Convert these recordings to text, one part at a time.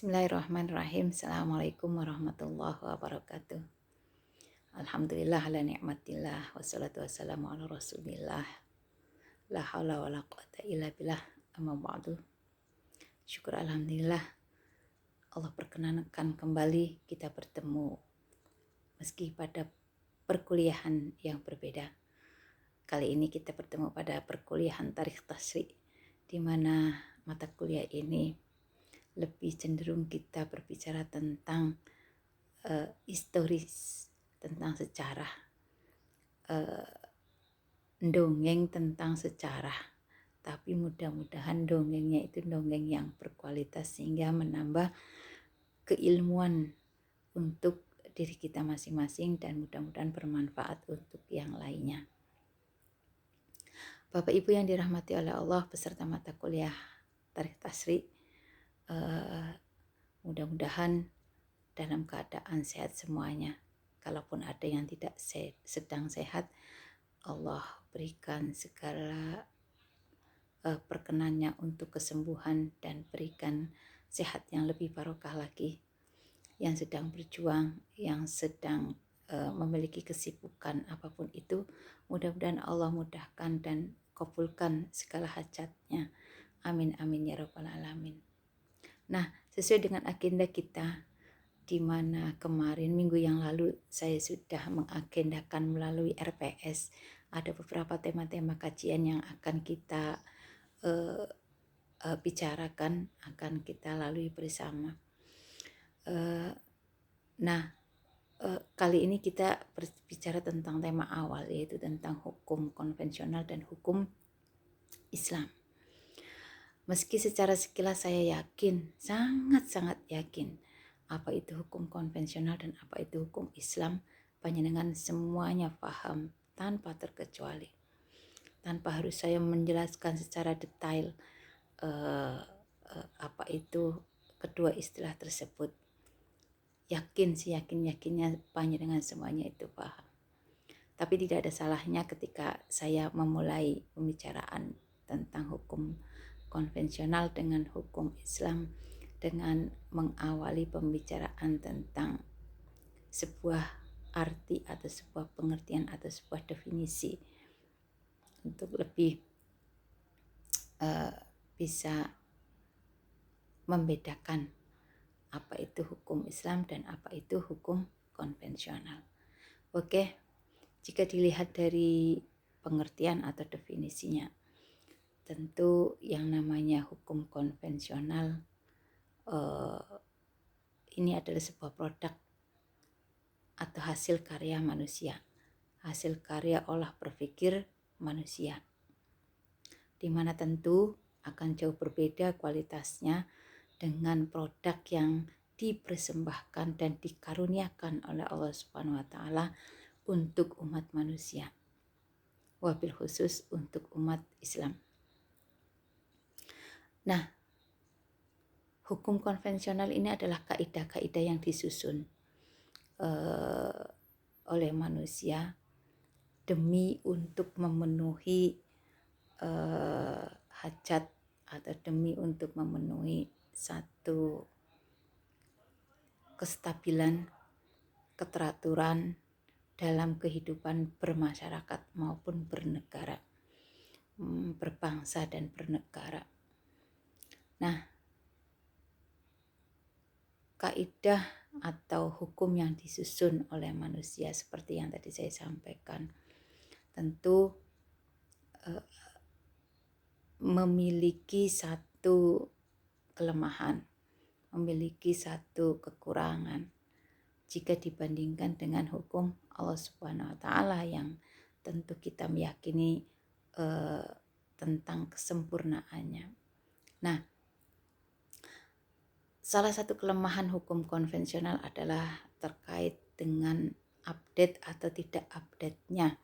Bismillahirrahmanirrahim. Assalamualaikum warahmatullahi wabarakatuh. Alhamdulillah ala ni'matillah. Wassalatu wassalamu ala rasulillah. La hawla wa la quwata illa billah. Amma ba'du. Syukur alhamdulillah Allah perkenankan kembali kita bertemu meski pada perkuliahan yang berbeda. Kali ini kita bertemu pada perkuliahan Tarikh Tasyri, di mana mata kuliah ini lebih cenderung kita berbicara tentang historis, tentang sejarah, dongeng tentang sejarah. Tapi mudah-mudahan dongengnya itu dongeng yang berkualitas sehingga menambah keilmuan untuk diri kita masing-masing dan mudah-mudahan bermanfaat untuk yang lainnya. Bapak Ibu yang dirahmati oleh Allah peserta mata kuliah Tarikh Tasyri, mudah-mudahan dalam keadaan sehat semuanya. Kalaupun ada yang tidak sedang sehat, Allah berikan segala perkenannya untuk kesembuhan dan berikan sehat yang lebih barokah lagi. Yang sedang berjuang, yang sedang memiliki kesibukan apapun itu, mudah-mudahan Allah mudahkan dan kabulkan segala hajatnya. Amin amin ya rabbal alamin. Nah, sesuai dengan agenda kita, di mana kemarin minggu yang lalu saya sudah mengagendakan melalui RPS ada beberapa tema-tema kajian yang akan kita bicarakan, akan kita lalui bersama. Kali ini kita berbicara tentang tema awal, yaitu tentang hukum konvensional dan hukum Islam. Meski secara sekilas saya yakin, sangat-sangat yakin apa itu hukum konvensional dan apa itu hukum Islam, panjenengan semuanya paham tanpa terkecuali. Tanpa harus saya menjelaskan secara detail apa itu kedua istilah tersebut. Yakinnya panjenengan semuanya itu paham. Tapi tidak ada salahnya ketika saya memulai pembicaraan tentang hukum konvensional dengan hukum Islam dengan mengawali pembicaraan tentang sebuah arti atau sebuah pengertian atau sebuah definisi untuk lebih bisa membedakan apa itu hukum Islam dan apa itu hukum konvensional. Oke, jika dilihat dari pengertian atau definisinya, tentu yang namanya hukum konvensional ini adalah sebuah produk atau hasil karya manusia, hasil karya olah berpikir manusia, di mana tentu akan jauh berbeda kualitasnya dengan produk yang dipersembahkan dan dikaruniakan oleh Allah Subhanahu wa taala untuk umat manusia, wabil khusus untuk umat Islam. Nah, hukum konvensional ini adalah kaidah-kaidah yang disusun oleh manusia demi untuk memenuhi hajat atau demi untuk memenuhi satu kestabilan, keteraturan dalam kehidupan bermasyarakat maupun bernegara, berbangsa dan bernegara. Nah, kaidah atau hukum yang disusun oleh manusia seperti yang tadi saya sampaikan tentu memiliki satu kelemahan, memiliki satu kekurangan jika dibandingkan dengan hukum Allah Subhanahu wa taala yang tentu kita meyakini tentang kesempurnaannya. Nah, salah satu kelemahan hukum konvensional adalah terkait dengan update atau tidak update-nya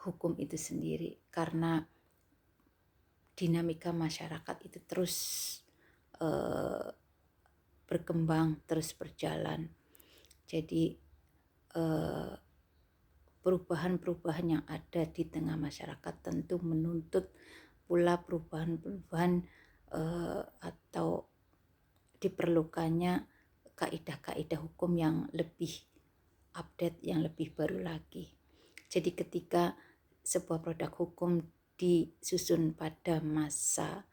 hukum itu sendiri, karena dinamika masyarakat itu terus berkembang, terus berjalan. Jadi perubahan-perubahan yang ada di tengah masyarakat tentu menuntut pula perubahan-perubahan atau diperlukannya kaidah-kaidah hukum yang lebih update, yang lebih baru lagi. Jadi ketika sebuah produk hukum disusun pada masa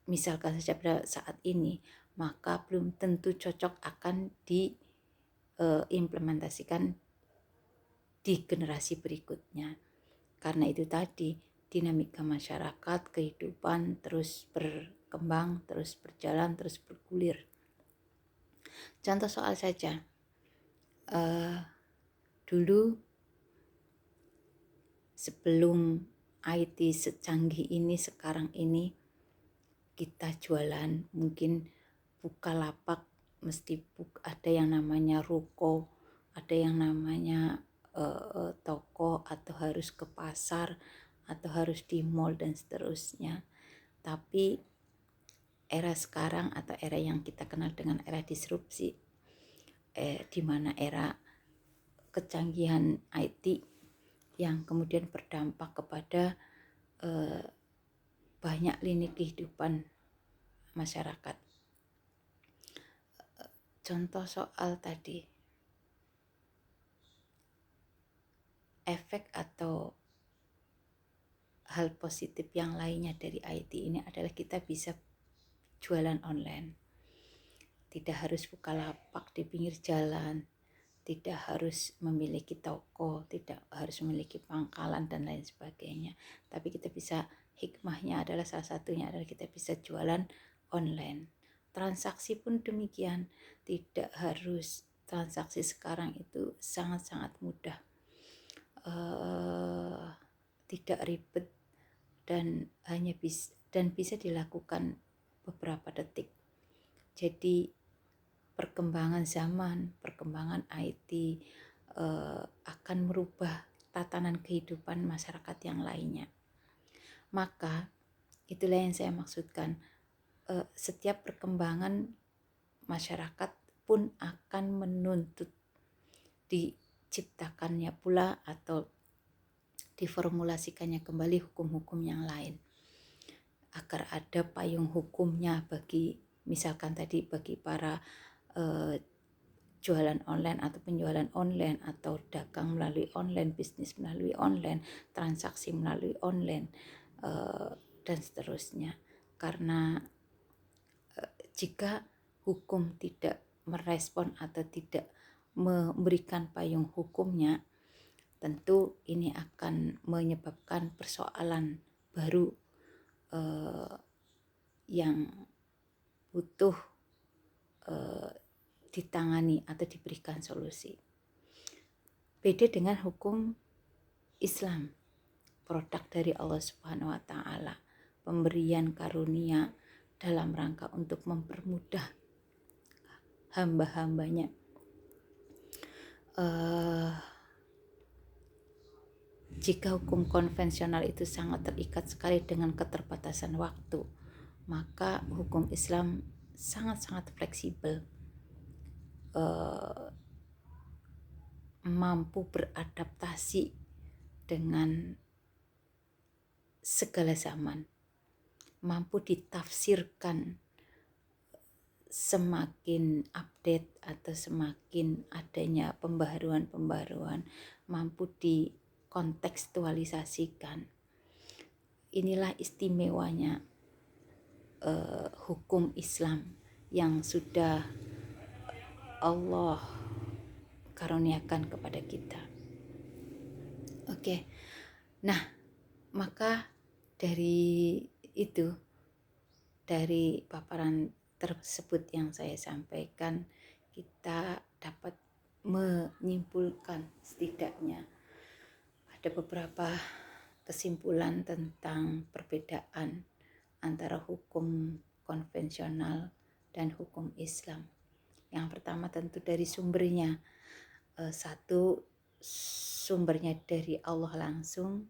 misalkan saja pada saat ini, maka belum tentu cocok akan diimplementasikan di generasi berikutnya. Karena itu tadi, dinamika masyarakat, kehidupan terus berkembang, terus berjalan, terus bergulir. Contoh soal saja, dulu sebelum IT secanggih ini sekarang ini, kita jualan mungkin Bukalapak mesti ada yang namanya ruko, ada yang namanya toko, atau harus ke pasar, atau harus di mall dan seterusnya. Tapi era sekarang atau era yang kita kenal dengan era disrupsi, di mana era kecanggihan IT yang kemudian berdampak kepada banyak lini kehidupan masyarakat. Contoh soal tadi, efek atau hal positif yang lainnya dari IT ini adalah kita bisa jualan online. Tidak harus buka lapak di pinggir jalan, tidak harus memiliki toko, tidak harus memiliki pangkalan dan lain sebagainya. Tapi kita bisa, hikmahnya adalah salah satunya adalah kita bisa jualan online. Transaksi pun demikian, tidak harus transaksi sekarang itu sangat-sangat mudah, tidak ribet, dan bisa dilakukan beberapa detik. Jadi perkembangan zaman, perkembangan IT akan merubah tatanan kehidupan masyarakat yang lainnya. Maka itulah yang saya maksudkan, setiap perkembangan masyarakat pun akan menuntut diciptakannya pula atau diformulasikannya kembali hukum-hukum yang lain, agar ada payung hukumnya bagi, misalkan tadi, bagi para jualan online atau penjualan online, atau dagang melalui online, bisnis melalui online, transaksi melalui online, dan seterusnya. Karena jika hukum tidak merespon atau tidak memberikan payung hukumnya, tentu ini akan menyebabkan persoalan baru yang butuh ditangani atau diberikan solusi. Beda dengan hukum Islam, produk dari Allah Subhanahu wa Ta'ala, pemberian karunia dalam rangka untuk mempermudah hamba-hambanya. Jika hukum konvensional itu sangat terikat sekali dengan keterbatasan waktu, maka hukum Islam sangat-sangat fleksibel, mampu beradaptasi dengan segala zaman, mampu ditafsirkan semakin update atau semakin adanya pembaharuan-pembaharuan, mampu dikontekstualisasikan. Inilah istimewanya hukum Islam yang sudah Allah karuniakan kepada kita. Oke. Nah, maka dari itu, dari paparan tersebut yang saya sampaikan, kita dapat menyimpulkan setidaknya ada beberapa kesimpulan tentang perbedaan antara hukum konvensional dan hukum Islam. Yang pertama tentu dari sumbernya. Satu, sumbernya dari Allah langsung,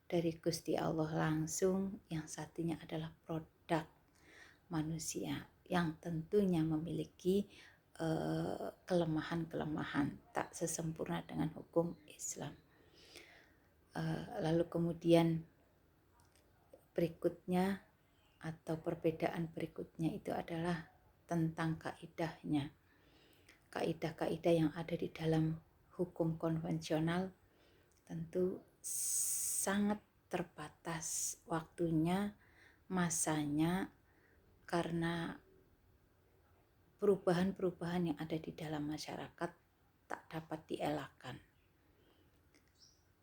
dari Gusti Allah langsung. Yang satunya adalah produk manusia yang tentunya memiliki kelemahan-kelemahan, tak sesempurna dengan hukum Islam. Lalu kemudian berikutnya atau perbedaan berikutnya itu adalah tentang kaidahnya. Kaidah-kaidah yang ada di dalam hukum konvensional tentu sangat terbatas waktunya, masanya, karena perubahan-perubahan yang ada di dalam masyarakat tak dapat dielakkan.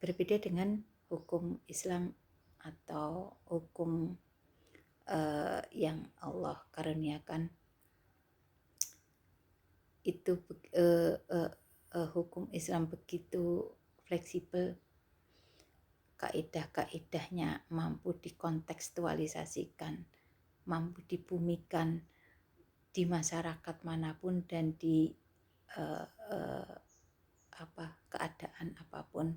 Berbeda dengan hukum Islam atau hukum yang Allah karuniakan, itu hukum Islam begitu fleksibel, kaidah-kaidahnya mampu dikontekstualisasikan, mampu dibumikan di masyarakat manapun dan di keadaan apapun,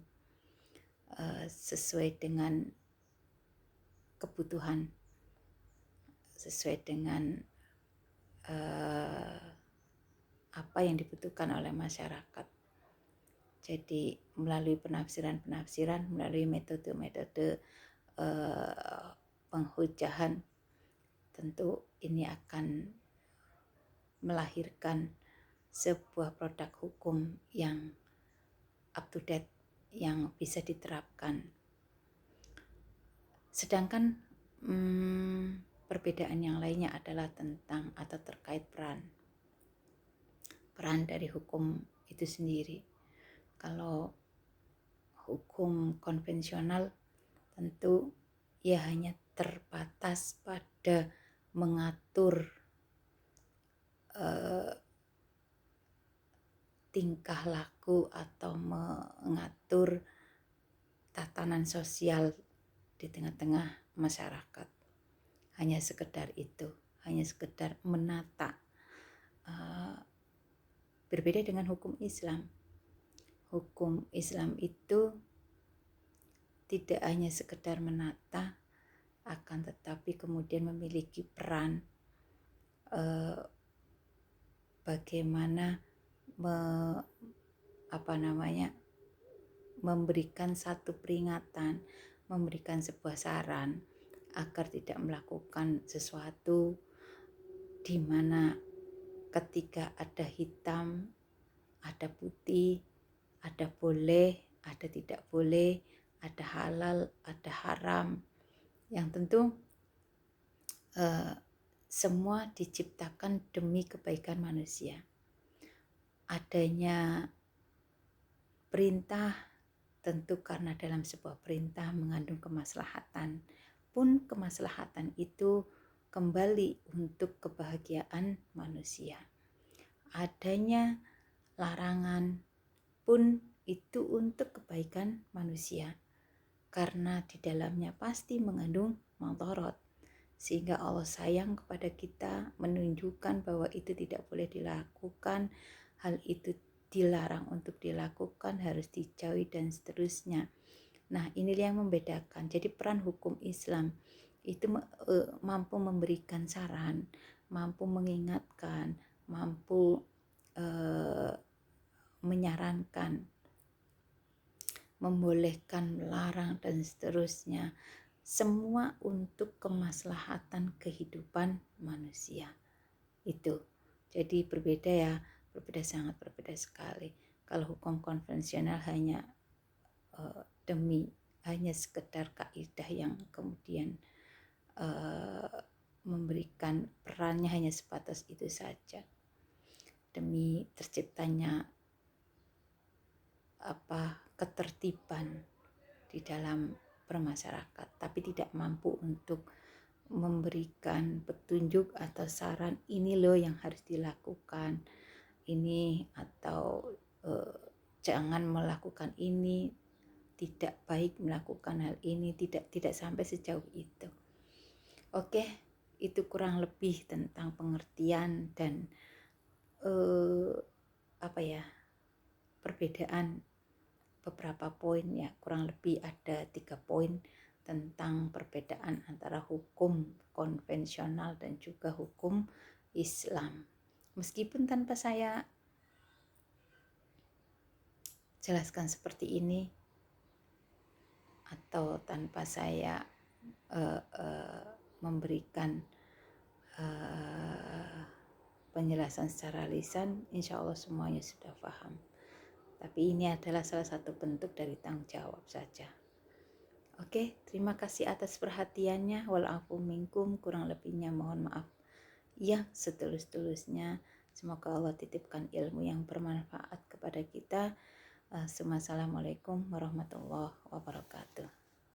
sesuai dengan kebutuhan, sesuai dengan apa yang dibutuhkan oleh masyarakat. Jadi melalui penafsiran-penafsiran, melalui metode-metode penghujahan, tentu ini akan melahirkan sebuah produk hukum yang up to date, yang bisa diterapkan. Sedangkan perbedaan yang lainnya adalah tentang atau terkait peran dari hukum itu sendiri. Kalau hukum konvensional tentu ia hanya terbatas pada mengatur tingkah laku atau mengatur tatanan sosial di tengah-tengah masyarakat. Hanya sekedar itu, hanya sekedar menata. Berbeda dengan hukum Islam. Hukum Islam itu tidak hanya sekedar menata, akan tetapi kemudian memiliki peran bagaimana memberikan satu peringatan, memberikan sebuah saran agar tidak melakukan sesuatu di mana ketika ada hitam, ada putih, ada boleh, ada tidak boleh, ada halal, ada haram, yang tentu semua diciptakan demi kebaikan manusia. Adanya perintah tentu karena dalam sebuah perintah mengandung kemaslahatan, pun kemaslahatan itu kembali untuk kebahagiaan manusia. Adanya larangan pun itu untuk kebaikan manusia, karena di dalamnya pasti mengandung madharat, sehingga Allah sayang kepada kita, menunjukkan bahwa itu tidak boleh dilakukan, hal itu dilarang untuk dilakukan, harus dijauhi dan seterusnya. Nah, inilah yang membedakan. Jadi peran hukum Islam itu mampu memberikan saran, mampu mengingatkan, mampu menyarankan, membolehkan, melarang dan seterusnya. Semua untuk kemaslahatan kehidupan manusia. Itu. Jadi berbeda ya, sangat berbeda sekali. Kalau hukum konvensional hanya hanya sekedar kaidah yang kemudian memberikan perannya hanya sebatas itu saja, demi terciptanya ketertiban di dalam bermasyarakat, tapi tidak mampu untuk memberikan petunjuk atau saran, ini loh yang harus dilakukan, ini atau jangan melakukan ini, tidak baik melakukan hal ini, tidak sampai sejauh itu. Oke, itu kurang lebih tentang pengertian dan perbedaan beberapa poin ya, kurang lebih ada 3 poin tentang perbedaan antara hukum konvensional dan juga hukum Islam. Meskipun tanpa saya jelaskan seperti ini, atau tanpa saya memberikan penjelasan secara lisan, insya Allah semuanya sudah paham. Tapi ini adalah salah satu bentuk dari tanggung jawab saja. Oke, terima kasih atas perhatiannya. Walafu minkum, kurang lebihnya mohon maaf yang setulus-tulusnya. Semoga Allah titipkan ilmu yang bermanfaat kepada kita. Assalamualaikum warahmatullahi wabarakatuh.